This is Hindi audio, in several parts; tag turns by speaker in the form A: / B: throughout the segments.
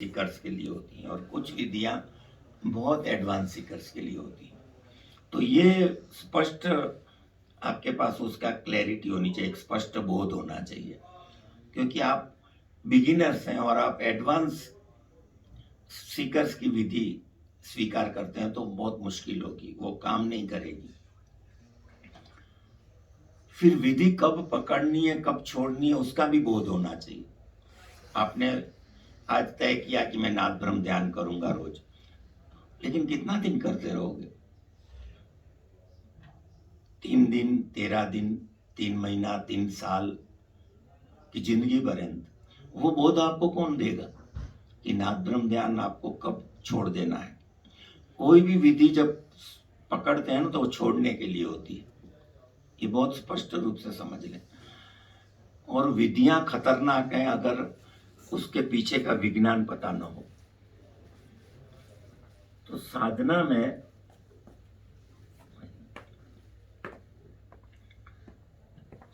A: सीकर्स के लिए होती हैं और कुछ विधियां बहुत एडवांस सीकर्स के लिए होती हैं। तो ये स्पष्ट आपके पास उसका क्लैरिटी होनी चाहिए, एक स्पष्ट बोध होना चाहिए, क्योंकि आप बिगिनर्स हैं और आप एडवांस सीकर्स की विधि स्वीकार करते हैं तो बहुत मुश्किल होगी, वो काम नहीं करेगी। फिर विधि कब पकड़नी है कब छोड़नी है उसका भी बोध होना चाहिए। आपने आज तय किया कि मैं नाद ब्रह्म ध्यान करूंगा रोज, लेकिन कितना दिन करते रहोगे? 3 दिन, 13 दिन, 3 महीना, 3 साल की जिंदगी पर्यंत? वो बोध आपको कौन देगा कि नाद ब्रह्म ध्यान आपको कब छोड़ देना है? कोई भी विधि जब पकड़ते हैं ना तो वो छोड़ने के लिए होती है, ये बहुत स्पष्ट रूप से समझ लें। और विधियां खतरनाक हैं अगर उसके पीछे का विज्ञान पता न हो। तो साधना में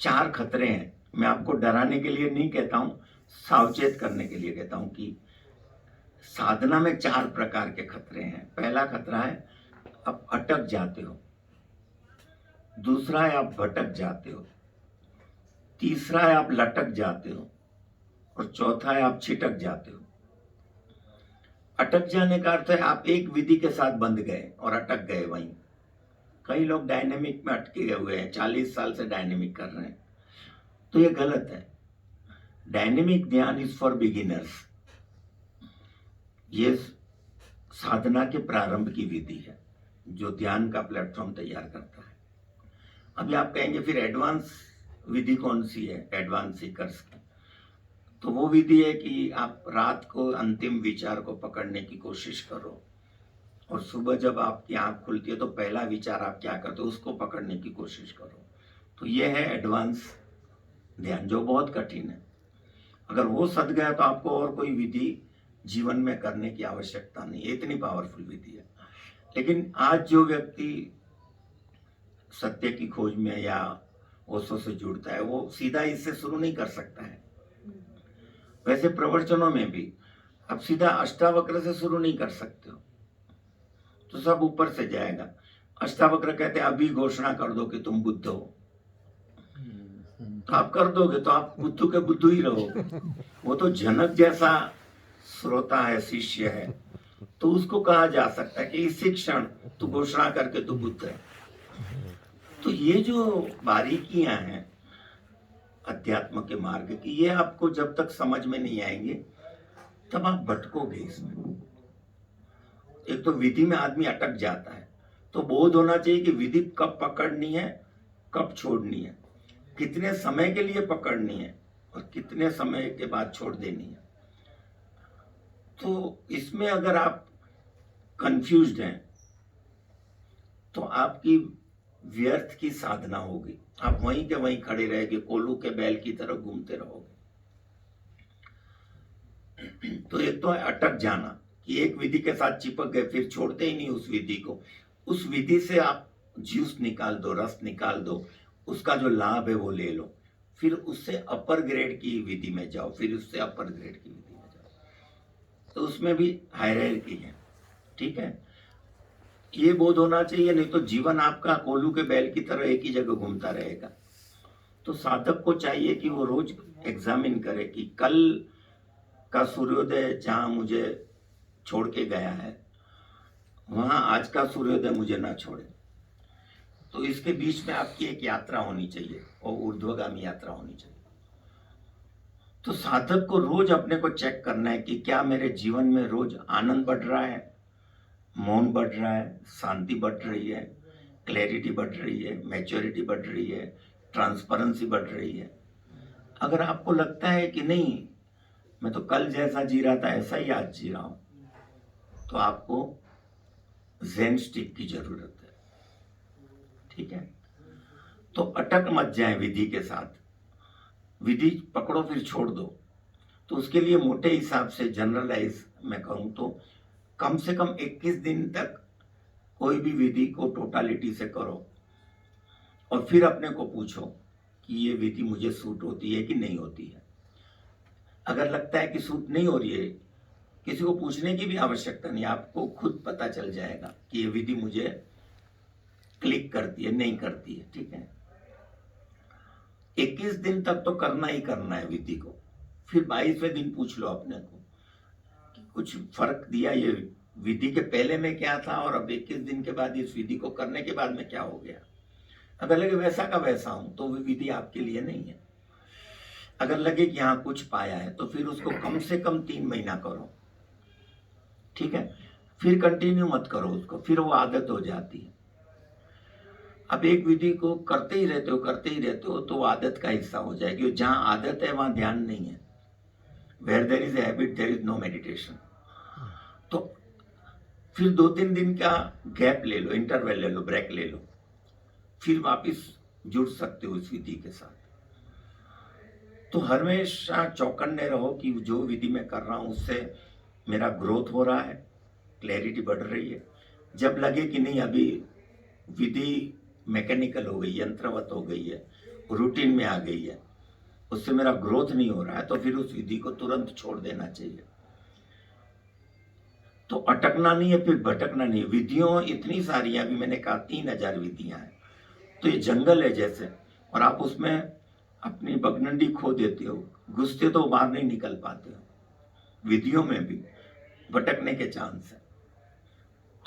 A: 4 खतरे हैं। मैं आपको डराने के लिए नहीं कहता हूं, सावचेत करने के लिए कहता हूं कि साधना में 4 प्रकार के खतरे हैं। पहला खतरा है आप अटक जाते हो, दूसरा है आप भटक जाते हो, तीसरा है आप लटक जाते हो और चौथा है आप छिटक जाते हो। अटक जाने का अर्थ है आप एक विधि के साथ बंध गए और अटक गए वहीं। कई लोग डायनेमिक में अटके हुए हैं, 40 साल से डायनेमिक कर रहे हैं, तो ये गलत है। डायनेमिक ध्यान इज फॉर बिगिनर्स। ये साधना के प्रारंभ की विधि है जो ध्यान का प्लेटफॉर्म तैयार करता है। अभी आप कहेंगे फिर एडवांस विधि कौन सी है? एडवांस सीकर्स की तो वो विधि है कि आप रात को अंतिम विचार को पकड़ने की कोशिश करो और सुबह जब आपकी आंख खुलती है तो पहला विचार आप क्या करते हो उसको पकड़ने की कोशिश करो। तो ये है एडवांस ध्यान, जो बहुत कठिन है। अगर वो सद गया तो आपको और कोई विधि जीवन में करने की आवश्यकता नहीं, इतनी पावरफुल विधि है। लेकिन आज जो व्यक्ति सत्य की खोज में या ओशो से जुड़ता है वो सीधा इससे शुरू नहीं कर सकता है। वैसे प्रवचनों में भी आप सीधा अष्टावक्र से शुरू नहीं कर सकते हो, तो सब ऊपर से जाएगा। अष्टावक्र कहते हैं अभी घोषणा कर दो कि तुम बुद्ध हो, तो आप कर दोगे तो आप बुद्धू के बुद्धू ही रहोगे। वो तो जनक जैसा श्रोता है, शिष्य है, तो उसको कहा जा सकता है कि इसी क्षण तू घोषणा करके तू बुद्ध है। तो ये जो बारीकियां हैं अध्यात्म के मार्ग की, ये आपको जब तक समझ में नहीं आएंगे तब आप भटकोगे इसमें। एक तो विधि में आदमी अटक जाता है, तो बोध होना चाहिए कि विधि कब पकड़नी है कब छोड़नी है, कितने समय के लिए पकड़नी है और कितने समय के बाद छोड़ देनी है। तो इसमें अगर आप कंफ्यूज्ड हैं तो आपकी व्यर्थ की साधना होगी, आप वहीं के वहीं खड़े रहेंगे, कोल्हू के बैल की तरह घूमते रहोगे। तो एक तो है अटक जाना कि एक विधि के साथ चिपक गए फिर छोड़ते ही नहीं उस विधि को। उस विधि से आप जूस निकाल दो, रस निकाल दो, उसका जो लाभ है वो ले लो, फिर उससे अपर ग्रेड की विधि में जाओ, फिर उससे अपर ग्रेड की विधि में जाओ। तो उसमें भी हायरार्की है, ठीक है। ये बोध होना चाहिए, नहीं तो जीवन आपका कोल्हू के बैल की तरह एक ही जगह घूमता रहेगा। तो साधक को चाहिए कि वो रोज एग्जामिन करे कि कल का सूर्योदय जहां मुझे छोड़ के गया है वहां आज का सूर्योदय मुझे ना छोड़े। तो इसके बीच में आपकी एक यात्रा होनी चाहिए और ऊर्ध्वगामी यात्रा होनी चाहिए। तो साधक को रोज अपने को चेक करना है कि क्या मेरे जीवन में रोज आनंद बढ़ रहा है, मौन बढ़ रहा है, शांति बढ़ रही है, क्लैरिटी बढ़ रही है, मैच्योरिटी बढ़ रही है, ट्रांसपेरेंसी बढ़ रही है। अगर आपको लगता है कि नहीं मैं तो कल जैसा जी रहा था ऐसा ही आज जी रहा हूं, तो आपको ज़ेन स्टिक की जरूरत है, ठीक है। तो अटक मत जाए विधि के साथ, विधि पकड़ो फिर छोड़ दो। तो उसके लिए मोटे हिसाब से जनरलाइज मैं कहूं तो कम से कम 21 दिन तक कोई भी विधि को टोटालिटी से करो और फिर अपने को पूछो कि ये विधि मुझे सूट होती है कि नहीं होती है। अगर लगता है कि सूट नहीं हो रही है किसी को पूछने की भी आवश्यकता नहीं, आपको खुद पता चल जाएगा कि ये विधि मुझे क्लिक करती है नहीं करती है। ठीक है, 21 दिन तक तो करना ही करना है विधि को, फिर 22वें दिन पूछ लो अपने को कि कुछ फर्क दिया ये विधि के पहले में क्या था और अब 21 दिन के बाद इस विधि को करने के बाद में क्या हो गया। अगर लगे वैसा का वैसा हूं तो वो विधि आपके लिए नहीं है। अगर लगे कि हाँ कुछ पाया है तो फिर उसको कम से कम 3 महीना करो। ठीक है, फिर कंटिन्यू मत करो उसको, फिर वो आदत हो जाती है। अब एक विधि को करते ही रहते हो तो वो आदत का हिस्सा हो जाएगी। जहां आदत है वहां ध्यान नहीं है। Where there is a habit there is no meditation. तो फिर 2-3 दिन का गैप ले लो, इंटरवल ले लो, ब्रेक ले लो, फिर वापस जुड़ सकते हो इस विधि के साथ। तो हमेशा चौकन्ने रहो कि जो विधि मैं कर रहा हूं उससे मेरा ग्रोथ हो रहा है, क्लैरिटी बढ़ रही है। जब लगे कि नहीं अभी विधि मैकेनिकल हो गई, यंत्रवत हो गई है, रूटीन में आ गई है, उससे मेरा ग्रोथ नहीं हो रहा है, तो फिर उस विधि को तुरंत छोड़ देना चाहिए। तो अटकना नहीं है, फिर भटकना नहीं है। विधियों इतनी सारी हैं, अभी मैंने कहा 3000 विधियां हैं। तो ये जंगल है जैसे, और आप उसमें अपनी बगडंडी खो देते हो, घुसते तो बाहर नहीं निकल पाते हो। विधियों में भी भटकने के चांस है,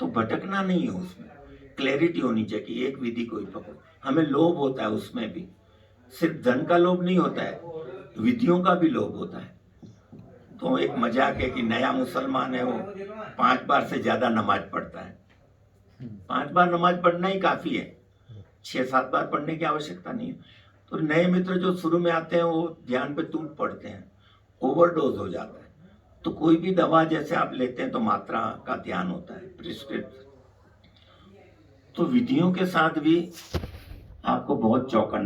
A: तो भटकना नहीं है, उसमें क्लैरिटी होनी चाहिए कि एक विधि को ही पकड़ो। हमें लोभ होता है उसमें भी, सिर्फ धन का लोभ नहीं होता है, विधियों का भी लोभ होता है। तो एक मजाक है कि नया मुसलमान है, वो 5 बार से ज्यादा नमाज पढ़ता है। 5 बार नमाज पढ़ना ही काफी है, 6-7 बार पढ़ने की आवश्यकता नहीं है। तो नए मित्र जो शुरू में आते हैं वो ध्यान पे टूट पड़ते हैं, ओवरडोज हो जाता है। तो कोई भी दवा जैसे आप लेते हैं तो मात्रा का ध्यान होता है, प्रिस्क्रिप्शन। तो विधियों के साथ भी आपको बहुत चौकन्ना